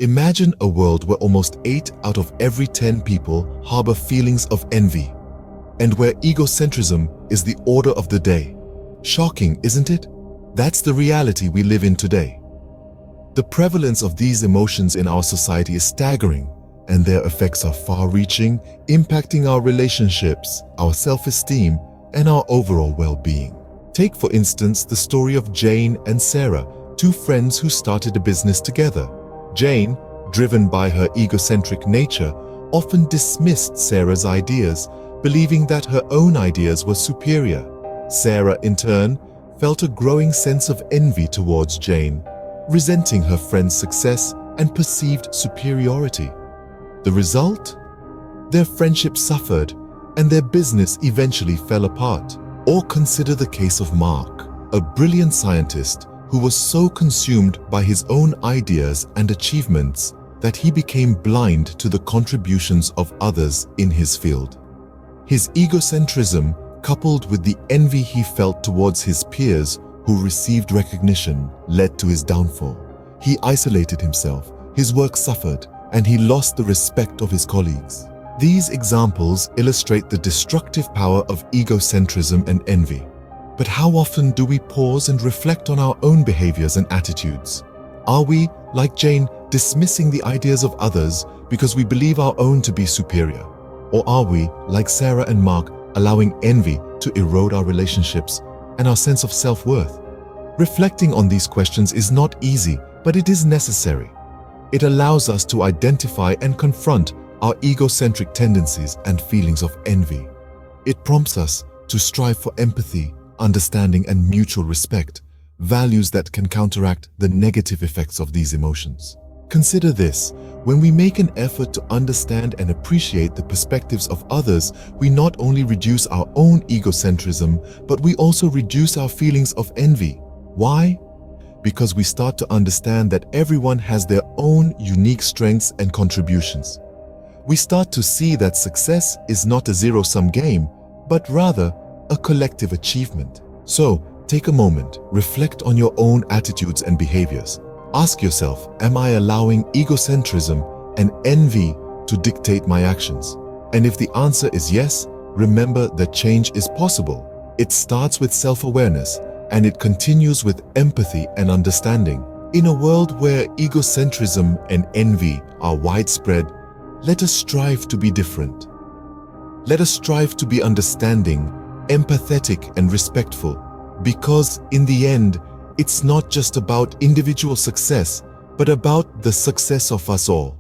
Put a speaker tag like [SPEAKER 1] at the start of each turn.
[SPEAKER 1] Imagine a world where almost 8 out of every 10 people harbor feelings of envy, and where egocentrism is the order of the day. Shocking, isn't it? That's the reality we live in today. The prevalence of these emotions in our society is staggering, and their effects are far-reaching, impacting our relationships, our self-esteem, and our overall well-being. Take, for instance, the story of Jane and Sarah, two friends who started a business together. Jane, driven by her egocentric nature, often dismissed Sarah's ideas, believing that her own ideas were superior. Sarah, in turn, felt a growing sense of envy towards Jane, resenting her friend's success and perceived superiority. The result? Their friendship suffered, and their business eventually fell apart. Or consider the case of Mark, a brilliant scientist who was so consumed by his own ideas and achievements that he became blind to the contributions of others in his field. His egocentrism, coupled with the envy he felt towards his peers who received recognition, led to his downfall. He isolated himself, his work suffered, and he lost the respect of his colleagues. These examples illustrate the destructive power of egocentrism and envy. But how often do we pause and reflect on our own behaviors and attitudes? Are we, like Jane, dismissing the ideas of others because we believe our own to be superior? Or are we, like Sarah and Mark, allowing envy to erode our relationships and our sense of self-worth? Reflecting on these questions is not easy, but it is necessary. It allows us to identify and confront our egocentric tendencies and feelings of envy. It prompts us to strive for empathy, understanding, and mutual respect, values that can counteract the negative effects of these emotions. Consider this: when we make an effort to understand and appreciate the perspectives of others, we not only reduce our own egocentrism, but we also reduce our feelings of envy. Why? Because we start to understand that everyone has their own unique strengths and contributions. We start to see that success is not a zero-sum game, but rather a collective achievement. So, take a moment, reflect on your own attitudes and behaviors. Ask yourself, am I allowing egocentrism and envy to dictate my actions? And if the answer is yes, remember that change is possible. It starts with self-awareness, and it continues with empathy and understanding. In a world where egocentrism and envy are widespread, let us strive to be different. Let us strive to be understanding, empathetic, and respectful, because in the end, it's not just about individual success, but about the success of us all.